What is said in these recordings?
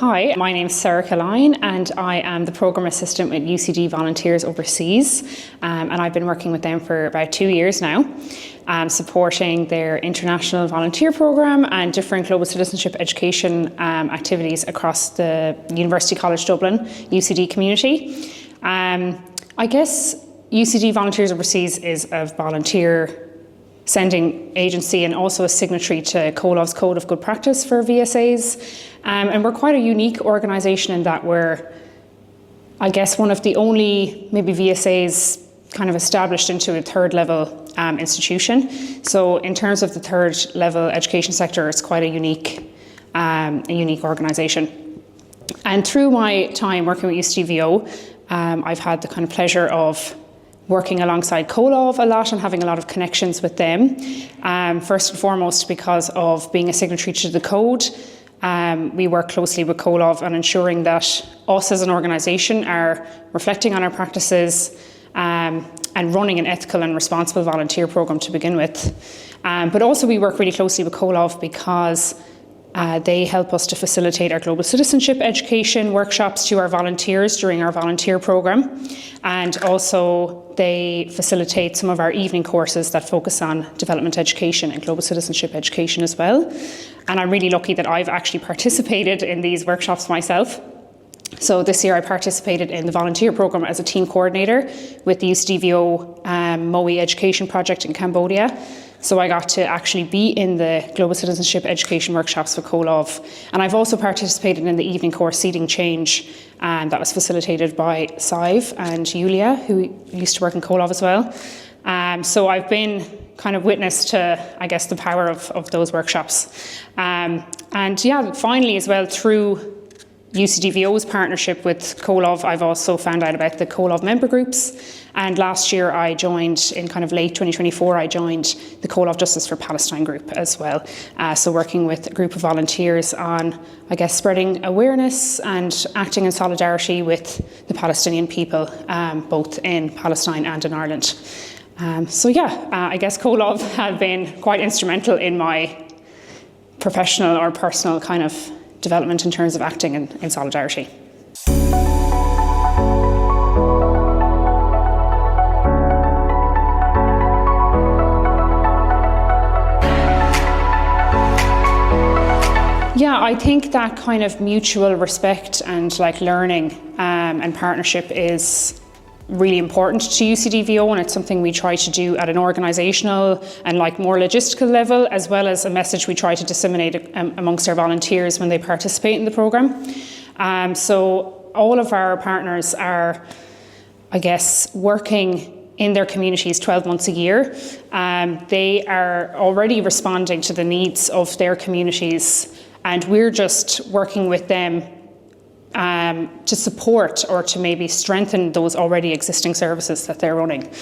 Hi, my name is Sorcha Lyne and I am the Programme Assistant with UCD Volunteers Overseas, and I've been working with them for about 2 years now, supporting their international volunteer programme and different global citizenship education activities across the University College Dublin UCD community. I guess UCD Volunteers Overseas is a volunteer sending agency and also a signatory to COLOV's Code of Good Practice for VSAs. And we're quite a unique organisation in that we're, I guess, one of the only maybe VSAs kind of established into a third level institution. So in terms of the third level education sector, it's quite a unique organisation. And through my time working with UCDVO, I've had the kind of pleasure of working alongside COLOV a lot and having a lot of connections with them. First and foremost because of being a signatory to the code. We work closely with COLOV on ensuring that us as an organisation are reflecting on our practices and running an ethical and responsible volunteer programme to begin with. But also we work really closely with COLOV because they help us to facilitate our global citizenship education workshops to our volunteers during our volunteer programme. And also they facilitate some of our evening courses that focus on development education and global citizenship education as well. And I'm really lucky that I've actually participated in these workshops myself. So this year I participated in the volunteer programme as a team coordinator with the UCDVO MOE education project in Cambodia. So I got to actually be in the global citizenship education workshops with COLOV. And I've also participated in the evening course Seeding Change, and that was facilitated by Sive and Julia, who used to work in COLOV as well. So I've been kind of witness to, I guess, the power of those workshops. And yeah, finally as well, through UCDVO's partnership with COLOV, I've also found out about the COLOV member groups. And last year I joined, in kind of late 2024, I joined the COLOV Justice for Palestine group as well. So working with a group of volunteers on, I guess, spreading awareness and acting in solidarity with the Palestinian people, both in Palestine and in Ireland. So yeah, I guess COLOV have been quite instrumental in my professional or personal kind of development in terms of acting in solidarity. Yeah, I think that kind of mutual respect and like learning and partnership is really important to UCDVO, and it's something we try to do at an organisational and like more logistical level, as well as a message we try to disseminate amongst our volunteers when they participate in the programme. So all of our partners are, I guess, working in their communities 12 months a year. They are already responding to the needs of their communities, and we're just working with them to support or to maybe strengthen those already existing services that they're running.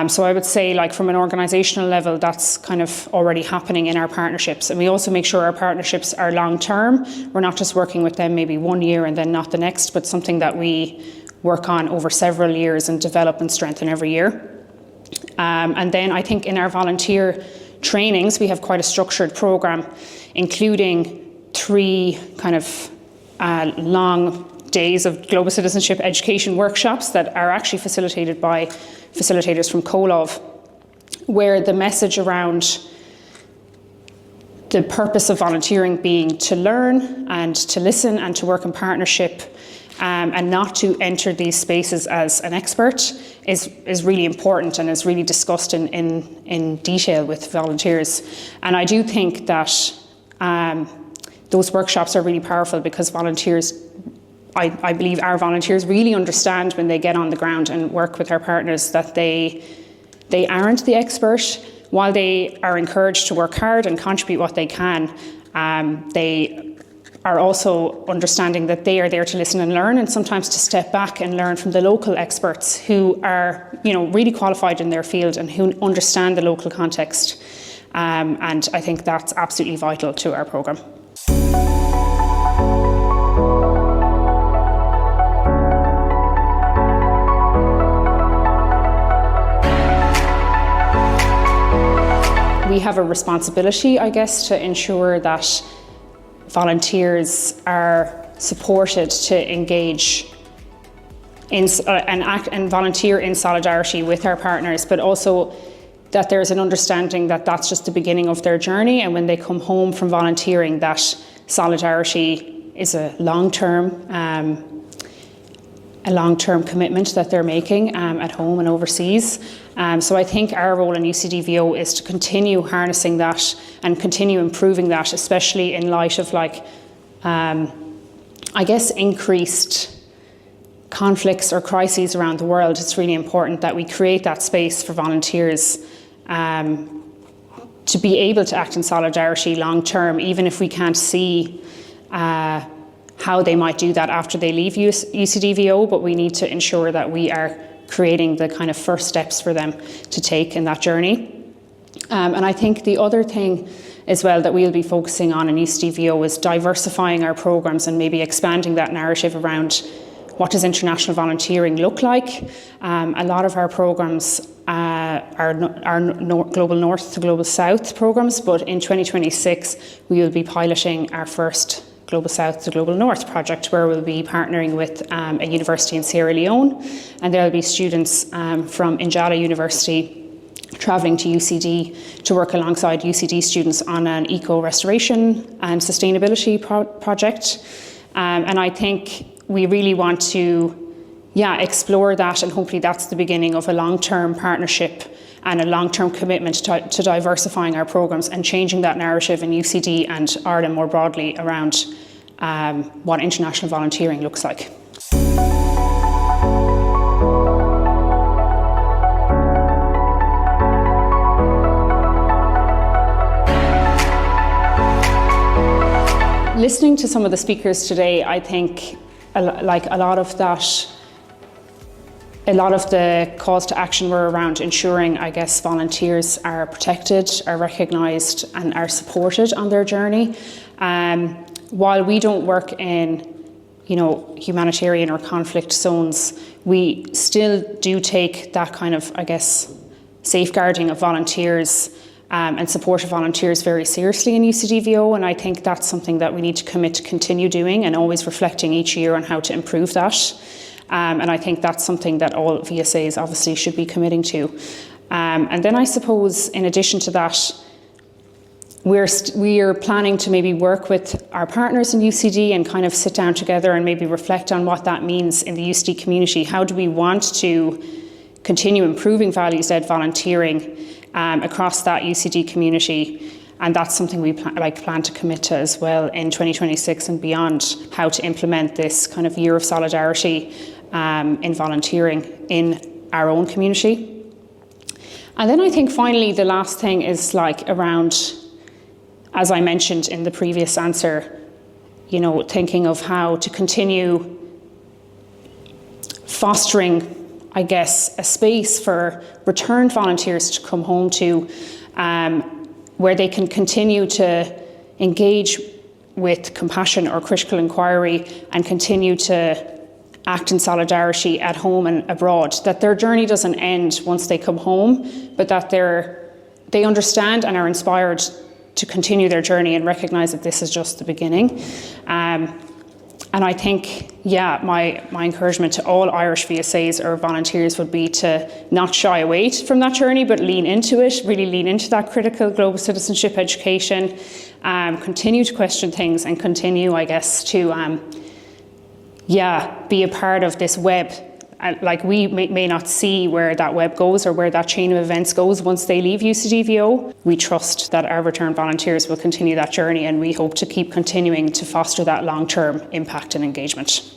So I would say, like, from an organisational level, that's kind of already happening in our partnerships. And we also make sure our partnerships are long term. We're not just working with them maybe 1 year and then not the next, but something that we work on over several years and develop and strengthen every year. And then I think in our volunteer trainings, we have quite a structured programme, including 3 kind of long days of global citizenship education workshops that are actually facilitated by facilitators from COLOV, where the message around the purpose of volunteering being to learn and to listen and to work in partnership and not to enter these spaces as an expert is really important and is really discussed in detail with volunteers. And I do think that those workshops are really powerful because volunteers, I believe our volunteers really understand when they get on the ground and work with our partners that they aren't the expert. While they are encouraged to work hard and contribute what they can, they are also understanding that they are there to listen and learn, and sometimes to step back and learn from the local experts who are, really qualified in their field and who understand the local context. And I think that's absolutely vital to our programme. We have a responsibility, I guess, to ensure that volunteers are supported to engage in and act and volunteer in solidarity with our partners, but also that there's an understanding that that's just the beginning of their journey, and when they come home from volunteering, that solidarity is a long-term commitment that they're making at home and overseas. So I think our role in UCDVO is to continue harnessing that and continue improving that, especially in light of increased conflicts or crises around the world. It's really important that we create that space for volunteers to be able to act in solidarity long term, even if we can't see how they might do that after they leave UCDVO, but we need to ensure that we are creating the kind of first steps for them to take in that journey. And I think the other thing as well that we'll be focusing on in UCDVO is diversifying our programs and maybe expanding that narrative around what does international volunteering look like. A lot of our programs are Global North to Global South programs, but in 2026 we will be piloting our first Global South to Global North project, where we'll be partnering with a university in Sierra Leone, and there will be students from Njala University travelling to UCD to work alongside UCD students on an eco-restoration and sustainability project. And I think we really want to explore that, and hopefully that's the beginning of a long-term partnership and a long-term commitment to diversifying our programmes and changing that narrative in UCD and Ireland more broadly around what international volunteering looks like. Listening to some of the speakers today, I think a lot of the calls to action were around ensuring, I guess, volunteers are protected, are recognised and are supported on their journey. While we don't work in, humanitarian or conflict zones, we still do take that kind of, I guess, safeguarding of volunteers and support of volunteers very seriously in UCDVO, and I think that's something that we need to commit to continue doing and always reflecting each year on how to improve that. And I think that's something that all VSAs obviously should be committing to. And then I suppose in addition to that, we are planning to maybe work with our partners in UCD and kind of sit down together and maybe reflect on what that means in the UCD community. How do we want to continue improving values-led volunteering across that UCD community? And that's something we plan to commit to as well in 2026 and beyond, how to implement this kind of year of solidarity in volunteering in our own community. And then I think finally the last thing is around, as I mentioned in the previous answer, thinking of how to continue fostering, I guess, a space for returned volunteers to come home to, where they can continue to engage with compassion or critical inquiry and continue to act in solidarity at home and abroad, that their journey doesn't end once they come home, but that they understand and are inspired to continue their journey and recognise that this is just the beginning. And I think, my encouragement to all Irish VSAs or volunteers would be to not shy away from that journey, but lean into it, really lean into that critical global citizenship education, continue to question things and continue, I guess, to be a part of this web. We may not see where that web goes or where that chain of events goes once they leave UCDVO. We trust that our return volunteers will continue that journey, and we hope to keep continuing to foster that long-term impact and engagement.